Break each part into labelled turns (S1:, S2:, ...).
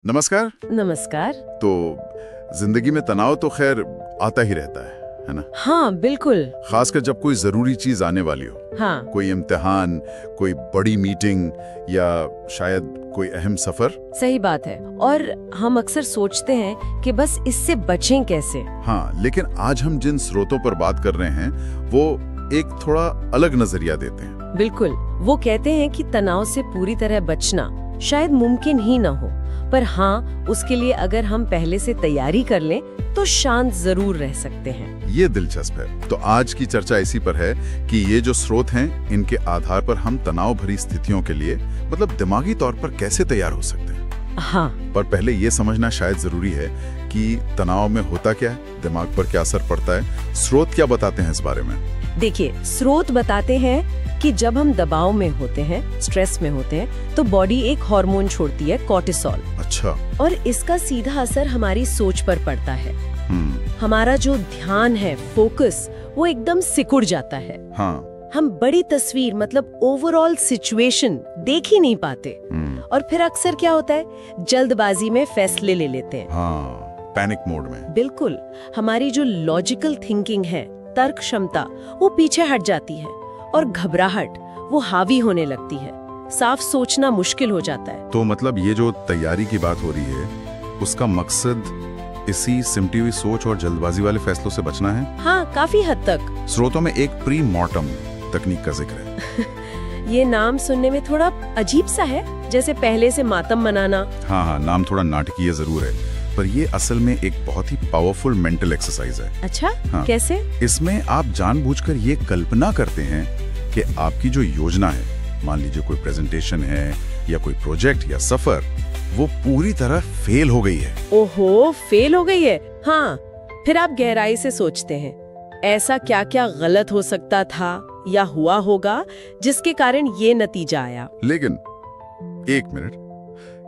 S1: नमस्कार।
S2: नमस्कार।
S1: तो जिंदगी में तनाव तो खैर आता ही रहता है ना?
S2: हाँ बिल्कुल।
S1: खासकर जब कोई जरूरी चीज आने वाली हो।
S2: हाँ।
S1: कोई इम्तिहान, कोई बड़ी मीटिंग या शायद कोई अहम सफर।
S2: सही बात है। और हम अक्सर सोचते हैं कि बस इससे बचें कैसे।
S1: हाँ, लेकिन आज हम जिन स्रोतों पर बात कर रहे हैं वो एक थोड़ा अलग नजरिया देते हैं।
S2: बिल्कुल। वो कहते हैं कि तनाव से पूरी तरह बचना शायद मुमकिन ही न हो, पर हाँ, उसके लिए अगर हम पहले से तैयारी कर लें तो शांत जरूर रह सकते हैं।
S1: ये दिलचस्प है। तो आज की चर्चा इसी पर है कि ये जो स्रोत हैं, इनके आधार पर हम तनाव भरी स्थितियों के लिए मतलब दिमागी तौर पर कैसे तैयार हो सकते हैं।
S2: हाँ। पर
S1: पहले ये समझना शायद जरूरी है कि तनाव में होता क्या है, दिमाग पर क्या असर पड़ता है, स्रोत क्या बताते हैं इस बारे में।
S2: देखिए, स्रोत बताते हैं कि जब हम दबाव में होते हैं, स्ट्रेस में होते हैं, तो बॉडी एक हार्मोन छोड़ती है, कॉर्टिसोल।
S1: अच्छा।
S2: और इसका सीधा असर हमारी सोच पर पड़ता है। हमारा जो ध्यान है, फोकस, वो एकदम सिकुड़ जाता है।
S1: हाँ।
S2: हम बड़ी तस्वीर मतलब ओवरऑल सिचुएशन देख ही नहीं पाते। और फिर अक्सर क्या होता है, जल्दबाजी में फैसले ले लेते हैं।
S1: हाँ, पैनिक मोड में।
S2: बिल्कुल। हमारी जो लॉजिकल थिंकिंग है, तर्क क्षमता, वो पीछे हट जाती है और घबराहट वो हावी होने लगती है। साफ सोचना मुश्किल हो जाता है।
S1: तो मतलब ये जो तैयारी की बात हो रही है, उसका मकसद इसी सिमटी हुई सोच और जल्दबाजी वाले फैसलों से बचना है।
S2: हाँ, काफी हद तक।
S1: स्रोतों में एक प्री मॉर्टम तकनीक का जिक्र है।
S2: ये नाम सुनने में थोड़ा अजीब सा है, जैसे पहले से मातम मनाना।
S1: हाँ, नाम थोड़ा नाटकीय जरूर है, पर ये असल में एक बहुत ही पावरफुल मेंटल एक्सरसाइज है।
S2: अच्छा।
S1: हाँ।
S2: कैसे?
S1: इसमें आप जानबूझकर ये कल्पना करते हैं कि आपकी जो योजना है, मान लीजिए कोई प्रेजेंटेशन है या कोई प्रोजेक्ट या सफर, वो पूरी तरह फेल हो गई है।
S2: ओहो, फेल हो गई है। हाँ, फिर आप गहराई से सोचते हैं, ऐसा क्या क्या गलत हो सकता था या हुआ होगा जिसके कारण ये नतीजा आया।
S1: लेकिन एक मिनट,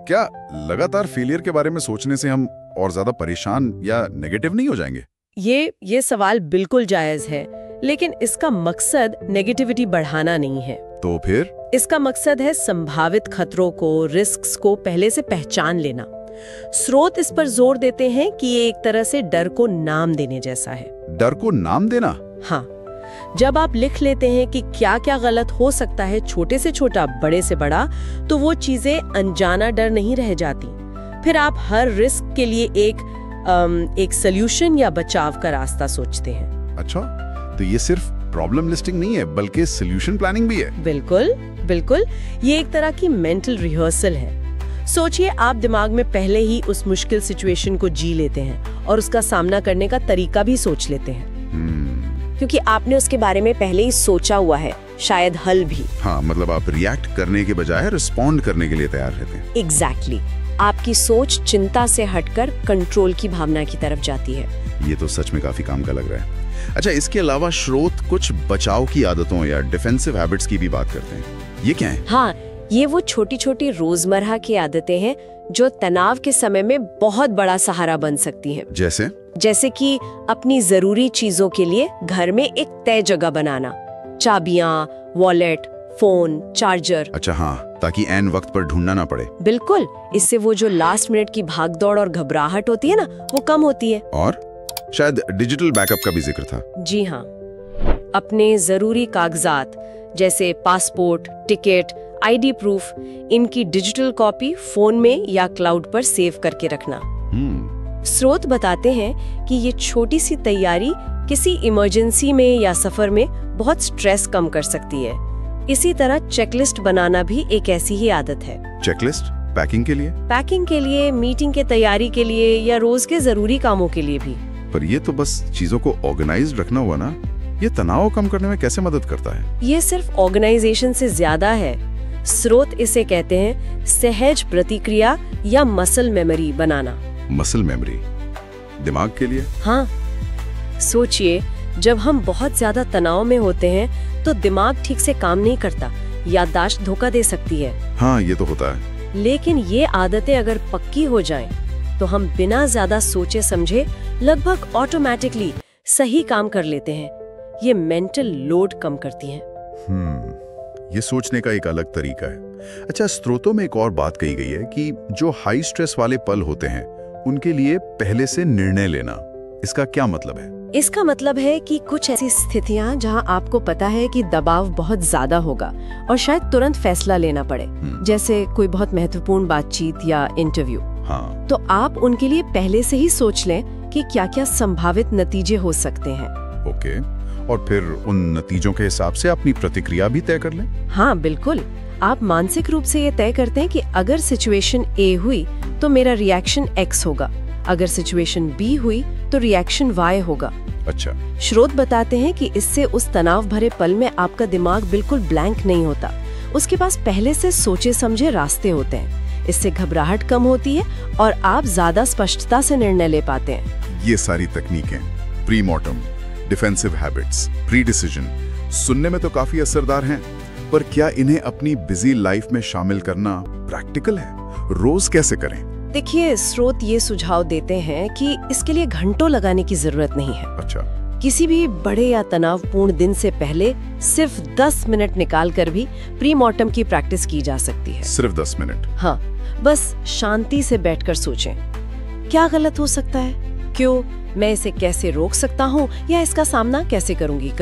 S1: क्या लगातार फेलियर के बारे में सोचने से हम और ज्यादा परेशान या नेगेटिव नहीं हो जाएंगे?
S2: ये सवाल बिल्कुल जायज है, लेकिन इसका मकसद नेगेटिविटी बढ़ाना नहीं है।
S1: तो फिर?
S2: इसका मकसद है संभावित खतरों को, रिस्क्स को पहले से पहचान लेना। स्रोत इस पर जोर देते हैं कि ये एक तरह से डर को नाम देने जैसा है।
S1: डर को नाम देना?
S2: हाँ। जब आप लिख लेते हैं कि क्या क्या गलत हो सकता है, छोटे से छोटा, बड़े से बड़ा, तो वो चीजें अनजाना डर नहीं रह जाती। फिर आप हर रिस्क के लिए एक सल्यूशन या बचाव का रास्ता सोचते हैं।
S1: अच्छा, तो ये सिर्फ प्रॉब्लम लिस्टिंग नहीं है, बल्कि सॉल्यूशन प्लानिंग भी है।
S2: बिल्कुल बिल्कुल। ये एक तरह की मेंटल रिहर्सल है। सोचिए, आप दिमाग में पहले ही उस मुश्किल सिचुएशन को जी लेते हैं और उसका सामना करने का तरीका भी सोच लेते हैं। क्योंकि आपने उसके बारे में पहले ही सोचा हुआ है, शायद हल भी।
S1: हाँ, मतलब आप रिएक्ट करने के बजाय रिस्पॉन्ड करने के लिए तैयार रहते हैं।
S2: एग्जैक्टली। आपकी सोच चिंता से हटकर कंट्रोल की भावना की तरफ जाती है।
S1: ये तो सच में काफी काम का लग रहा है। अच्छा, इसके अलावा स्रोत कुछ बचाव की आदतों या डिफेंसिव हैबिट्स की भी बात करते हैं। ये क्या है?
S2: हाँ, ये वो छोटी छोटी रोजमर्रा की आदतें हैं जो तनाव के समय में बहुत बड़ा सहारा बन सकती हैं। जैसे कि अपनी जरूरी चीजों के लिए घर में एक तय जगह बनाना, चाबियां, वॉलेट, फोन, चार्जर।
S1: अच्छा हाँ, ताकि ऐन वक्त पर ढूंढना ना पड़े।
S2: बिल्कुल। इससे वो जो लास्ट मिनट की भागदौड़ और घबराहट होती है ना, वो कम होती है।
S1: और शायद डिजिटल बैकअप का भी जिक्र था।
S2: जी हाँ, अपने जरूरी कागजात जैसे पासपोर्ट, टिकट, आईडी प्रूफ, इनकी डिजिटल कॉपी फोन में या क्लाउड पर सेव करके रखना। स्रोत बताते हैं कि ये छोटी सी तैयारी किसी इमरजेंसी में या सफर में बहुत स्ट्रेस कम कर सकती है। इसी तरह चेकलिस्ट बनाना भी एक ऐसी ही आदत है।
S1: चेकलिस्ट पैकिंग के लिए? पैकिंग
S2: के लिए, मीटिंग के तैयारी के लिए या रोज के जरूरी कामों के लिए भी।
S1: पर ये तो बस चीजों को ऑर्गेनाइज्ड रखना हुआ ना, ये तनाव कम करने में कैसे मदद करता है?
S2: ये सिर्फ ऑर्गेनाइजेशन से ज्यादा है। स्रोत इसे कहते हैं सहज प्रतिक्रिया या मसल मेमोरी बनाना।
S1: मसल मेमोरी दिमाग के लिए?
S2: हाँ। सोचिए, जब हम बहुत ज्यादा तनाव में होते हैं तो दिमाग ठीक से काम नहीं करता, याददाश्त धोखा दे सकती है।
S1: हाँ, ये तो होता है।
S2: लेकिन ये आदतें अगर पक्की हो जाएं, तो हम बिना ज्यादा सोचे समझे लगभग ऑटोमेटिकली सही काम कर लेते हैं। ये मेंटल लोड कम करती हैं।
S1: ये सोचने का एक अलग तरीका है। अच्छा, स्रोतों में एक और बात कही गई है कि जो हाई स्ट्रेस वाले पल होते हैं उनके लिए पहले से निर्णय लेना, इसका क्या मतलब है?
S2: इसका मतलब है कि कुछ ऐसी स्थितियां जहां आपको पता है कि दबाव बहुत ज्यादा होगा और शायद तुरंत फैसला लेना पड़े, जैसे कोई बहुत महत्वपूर्ण बातचीत या इंटरव्यू।
S1: हाँ।
S2: तो आप उनके लिए पहले से ही सोच लें कि क्या-क्या संभावित नतीजे हो सकते हैं।
S1: ओके, और फिर उन नतीजों के हिसाब से अपनी प्रतिक्रिया भी तय कर लें?
S2: हाँ बिल्कुल, आप मानसिक रूप से ये तय करते हैं कि अगर सिचुएशन ए हुई तो मेरा रिएक्शन एक्स होगा, अगर सिचुएशन बी हुई तो रिएक्शन वाई होगा।
S1: अच्छा।
S2: स्रोत बताते हैं कि इससे उस तनाव भरे पल में आपका दिमाग बिल्कुल ब्लैंक नहीं होता, उसके पास पहले से सोचे समझे रास्ते होते हैं। इससे घबराहट कम होती है और आप ज्यादा स्पष्टता से निर्णय ले पाते हैं।
S1: ये सारी तकनीकें, pre-mortem, defensive habits, pre decision, सुनने में तो काफी असरदार हैं, पर क्या इन्हें अपनी बिजी लाइफ में शामिल करना प्रैक्टिकल है? रोज कैसे करें?
S2: देखिए, स्रोत ये सुझाव देते हैं कि इसके लिए घंटों लगाने की जरूरत नहीं है।
S1: अच्छा।
S2: किसी भी बड़े या तनावपूर्ण दिन से पहले सिर्फ 10 मिनट निकालकर भी प्री मॉर्टम की प्रैक्टिस की जा सकती है।
S1: सिर्फ 10 मिनट?
S2: हाँ, बस शांति से बैठकर सोचें, क्या गलत हो सकता है, क्यों, मैं इसे कैसे रोक सकता हूँ या इसका सामना कैसे करूंगी।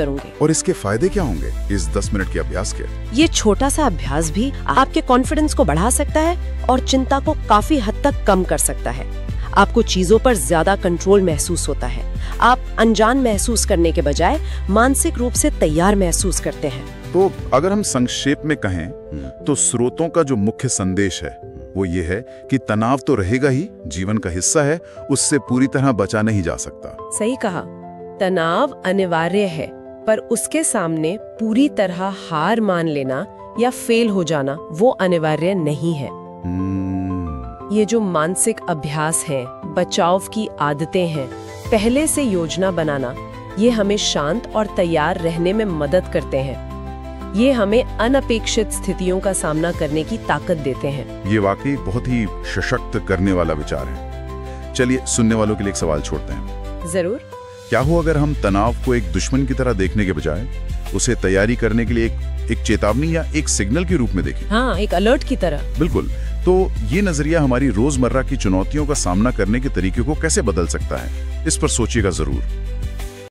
S1: और इसके फायदे क्या होंगे इस 10 मिनट के अभ्यास के?
S2: ये छोटा सा अभ्यास भी आपके कॉन्फिडेंस को बढ़ा सकता है और चिंता को काफी हद तक कम कर सकता है। आपको चीजों पर ज्यादा कंट्रोल महसूस होता है। आप अनजान महसूस करने के बजाय मानसिक रूप से तैयार महसूस करते हैं।
S1: तो अगर हम संक्षेप में कहें तो स्रोतों का जो मुख्य संदेश है वो ये है कि तनाव तो रहेगा ही, जीवन का हिस्सा है, उससे पूरी तरह बचा नहीं जा सकता।
S2: सही कहा, तनाव अनिवार्य है, पर उसके सामने पूरी तरह हार मान लेना या फेल हो जाना वो अनिवार्य नहीं है। ये जो मानसिक अभ्यास हैं, बचाव की आदतें हैं, पहले से योजना बनाना, ये हमें शांत और तैयार रहने में मदद करते हैं। ये हमें अनपेक्षित स्थितियों का सामना करने की ताकत देते हैं।
S1: ये वाकई बहुत ही सशक्त करने वाला विचार है। चलिए, सुनने वालों के लिए एक सवाल छोड़ते हैं।
S2: जरूर। क्या
S1: हो अगर हम तनाव को एक दुश्मन की तरह देखने के बजाय उसे तैयारी करने के लिए एक चेतावनी या एक सिग्नल के रूप में देखें?
S2: हाँ, एक अलर्ट की तरह।
S1: बिल्कुल। तो ये नजरिया हमारी रोजमर्रा की चुनौतियों का सामना करने के तरीके को कैसे बदल सकता है, इस पर सोचिएगा जरूर।